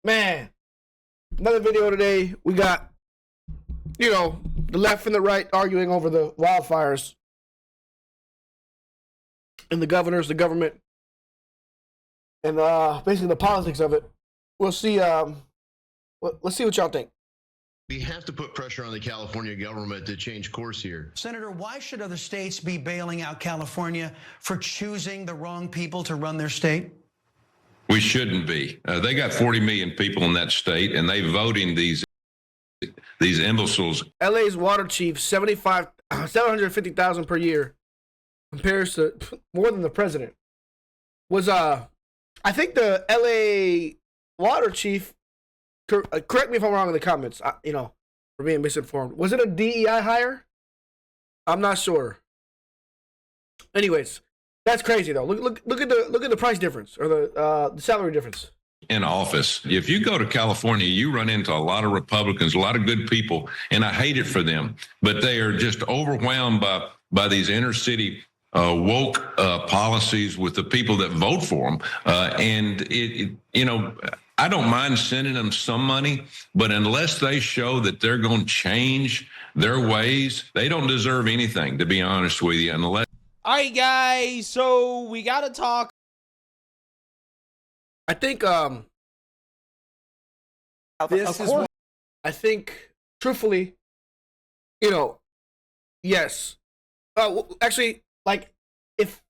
Man, another video today. We got, the left and the right arguing over the wildfires and the governors, the government, and basically the politics of it. We'll see. Let's see what y'all think. We have to put pressure on the California government to change course here. Senator, why should other states be bailing out California for choosing the wrong people to run their state? We shouldn't be. They got 40 million people in that state, and they voting these imbeciles. LA's water chief, 750,000 per year, compares to more than the president. Was I think the LA water chief? Correct me if I'm wrong in the comments. For being misinformed. Was it a DEI hire? I'm not sure. Anyways, that's crazy though. Look at the price difference or the salary difference. In office. If you go to California, you run into a lot of Republicans, a lot of good people, and I hate it for them. But they are just overwhelmed by these inner city woke policies with the people that vote for them. I don't mind sending them some money, but unless they show that they're going to change their ways, they don't deserve anything, to be honest with you. Unless. All right, guys, so we got to talk. I think I think truthfully, yes. Actually, like if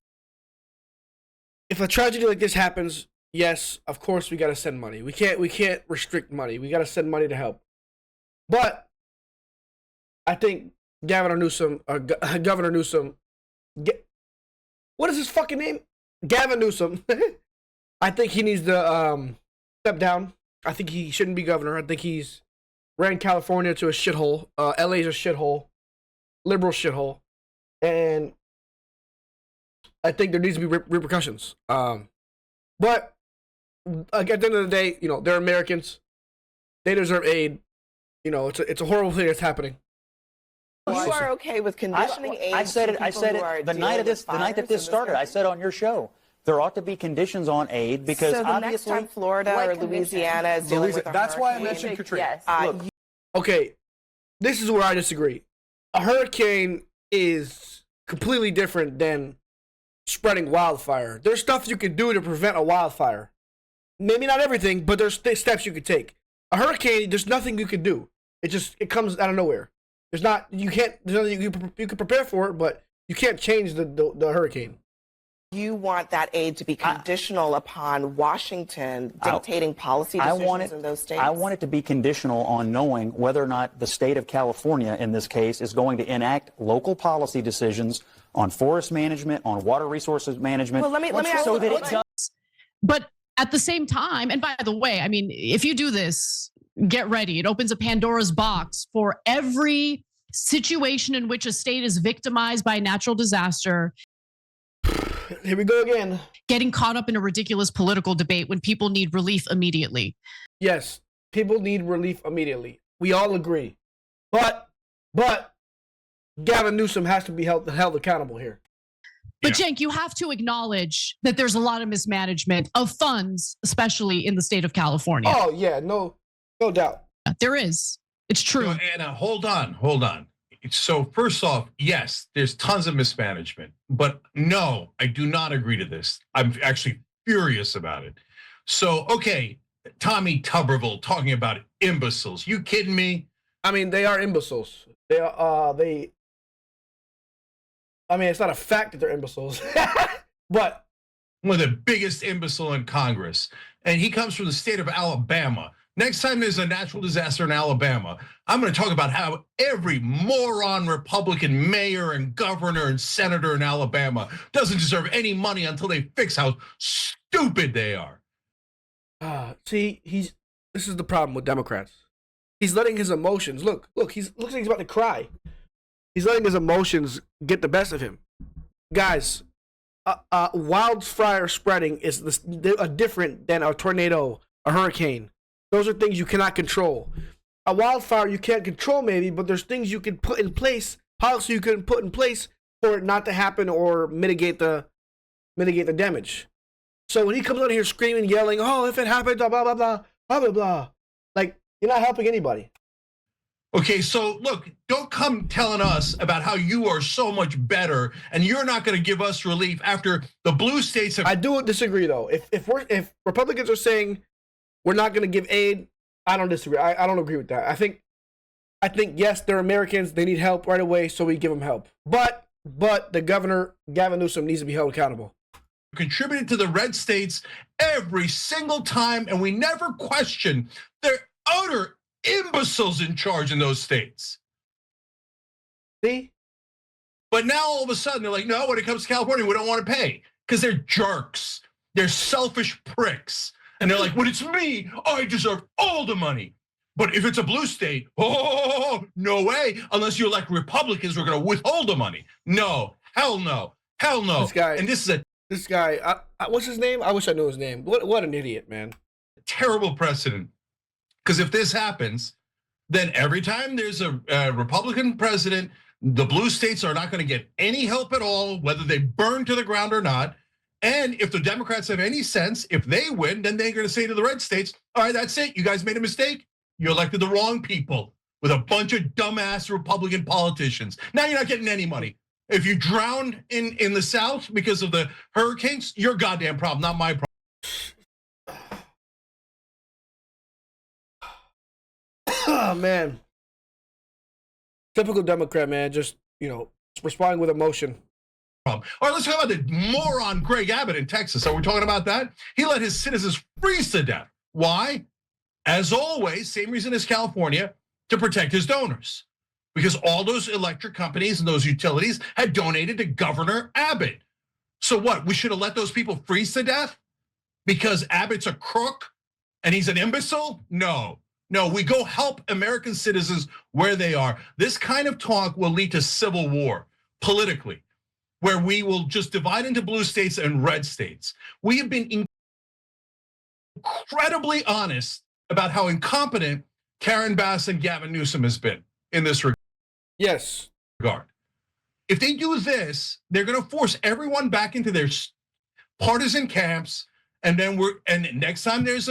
a tragedy like this happens, yes, of course we got to send money. We can't restrict money. We got to send money to help. But I think Governor Newsom, what is his fucking name? Gavin Newsom. I think he needs to step down. I think he shouldn't be governor. I think he's ran California to a shithole. LA's a shithole, liberal shithole, and I think there needs to be repercussions. But at the end of the day, they're Americans. They deserve aid. It's a horrible thing that's happening. You are okay with conditioning aid? I said it the night that this started. I said on your show there ought to be conditions on aid because so the obviously next time Florida or Louisiana is dealing with a that's why I hurricane, mentioned Katrina. yes. Okay, this is where I disagree. A hurricane is completely different than spreading wildfire. There's stuff you can do to prevent a wildfire. Maybe not everything, but there's steps you could take. A hurricane, there's nothing you can do. It comes out of nowhere. There's nothing you can prepare for it, but you can't change the hurricane. You want that aid to be conditional upon Washington dictating policy decisions in those states? I want it to be conditional on knowing whether or not the state of California, in this case, is going to enact local policy decisions on forest management, on water resources management. Well, let me ask so that it does. But at the same time, and by the way, I mean, if you do this, get ready. It opens a Pandora's box for every situation in which a state is victimized by a natural disaster. Here we go again. Getting caught up in a ridiculous political debate when people need relief immediately. Yes, people need relief immediately. We all agree. But Gavin Newsom has to be held accountable here. But Cenk, you have to acknowledge that there's a lot of mismanagement of funds, especially in the state of California. Oh yeah, no doubt. There is. It's true. Anna, hold on. So first off, yes, there's tons of mismanagement, but no, I do not agree to this. I'm actually furious about it. So, okay, Tommy Tuberville talking about imbeciles. You kidding me? I mean, they are imbeciles. I mean, it's not a fact that they're imbeciles, but one of the biggest imbecile in Congress, and he comes from the state of Alabama. Next time there's a natural disaster in Alabama, I'm going to talk about how every moron Republican mayor and governor and senator in Alabama doesn't deserve any money until they fix how stupid they are. See, this is the problem with Democrats. He's letting his emotions look like he's about to cry. He's letting his emotions get the best of him. Guys, wildfire spreading is different than a tornado, a hurricane. Those are things you cannot control. A wildfire you can't control maybe, but there's things you can put in place, policy you can put in place for it not to happen or mitigate the damage. So when he comes out here screaming, yelling, "Oh, if it happens, blah blah blah," blah, blah, blah. Like, you're not helping anybody. Okay, so look, don't come telling us about how you are so much better and you're not going to give us relief after the blue states have. I do disagree, though. If Republicans are saying we're not going to give aid, I don't disagree. I don't agree with that. I think yes, they're Americans. They need help right away, so we give them help. But the governor, Gavin Newsom, needs to be held accountable. Contributed to the red states every single time, and we never question their utter imbeciles in charge in those states. See? But now all of a sudden they're like, no, when it comes to California, we don't want to pay because they're jerks. They're selfish pricks. And they're like, when it's me, I deserve all the money. But if it's a blue state, oh, no way. Unless you elect Republicans, we're going to withhold the money. No, hell no, hell no. This guy, and this guy, what's his name? I wish I knew his name. What an idiot, man. Terrible precedent. Because if this happens, then every time there's a Republican president, the blue states are not going to get any help at all, whether they burn to the ground or not. And if the Democrats have any sense, if they win, then they're going to say to the red states, all right, that's it. You guys made a mistake. You elected the wrong people with a bunch of dumbass Republican politicians. Now you're not getting any money. If you drown in the South because of the hurricanes, your goddamn problem, not my problem. Oh, man. Typical Democrat, man. Just, responding with emotion. All right, let's talk about the moron Greg Abbott in Texas. Are we talking about that? He let his citizens freeze to death. Why? As always, same reason as California, to protect his donors. Because all those electric companies and those utilities had donated to Governor Abbott. So what, we should have let those people freeze to death? Because Abbott's a crook and he's an imbecile? No, we go help American citizens where they are. This kind of talk will lead to civil war politically, where we will just divide into blue states and red states. We have been incredibly honest about how incompetent Karen Bass and Gavin Newsom has been in this regard. Yes. If they do this, they're going to force everyone back into their partisan camps, and then next time there's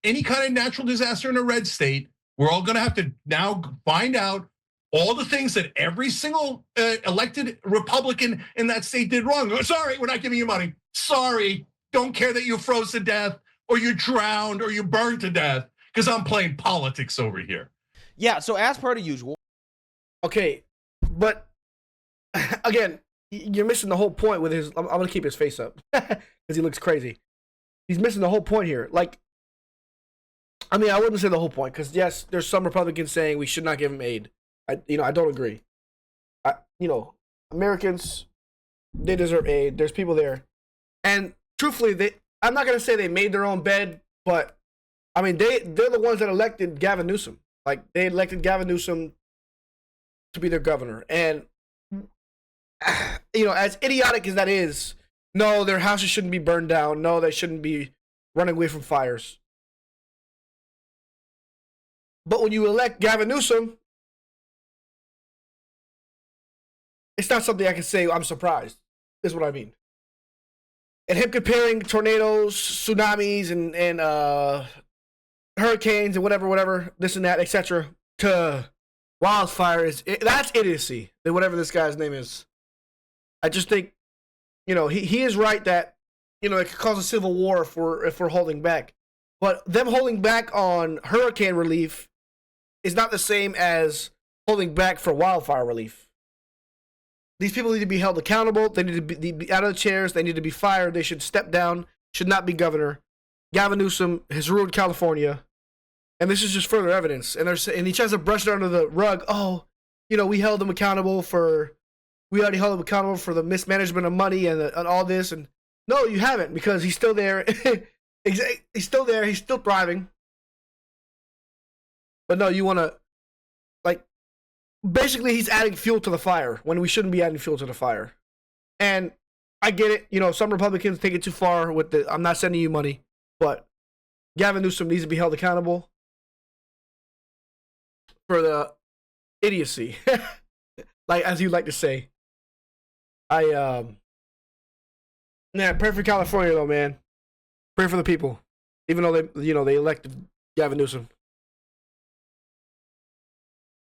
any kind of natural disaster in a red state, we're all going to have to now find out all the things that every single elected Republican in that state did wrong. Sorry, we're not giving you money. Sorry, don't care that you froze to death or you drowned or you burned to death because I'm playing politics over here. Yeah, so as per the usual. Okay, but again, you're missing the whole point with his. I'm gonna keep his face up because he looks crazy. He's missing the whole point here. Like, I mean, I wouldn't say the whole point because yes, there's some Republicans saying we should not give him aid. I don't agree. Americans, they deserve aid. There's people there, and truthfully, I'm not gonna say they made their own bed, but I mean, they're the ones that elected Gavin Newsom. Like, they elected Gavin Newsom to be their governor, and as idiotic as that is, no, their houses shouldn't be burned down. No, they shouldn't be running away from fires. But when you elect Gavin Newsom, it's not something I can say I'm surprised. Is what I mean. And him comparing tornadoes, tsunamis, and hurricanes and whatever, this and that, etc., to wildfire that's idiocy. Whatever this guy's name is. I just think, he is right that, it could cause a civil war if we're holding back. But them holding back on hurricane relief is not the same as holding back for wildfire relief. These people need to be held accountable. They need to be out of the chairs. They need to be fired. They should step down. Should not be governor. Gavin Newsom has ruined California. And this is just further evidence. And he tries to brush it under the rug. Oh, we already held him accountable for the mismanagement of money and all this. And no, you haven't, because he's still there. He's still there. He's still thriving. But no, you want to, basically he's adding fuel to the fire when we shouldn't be adding fuel to the fire. And I get it. Some Republicans take it too far with I'm not sending you money. But Gavin Newsom needs to be held accountable for the idiocy, as you like to say. Pray for California though, man. Pray for the people. Even though they elected Gavin Newsom.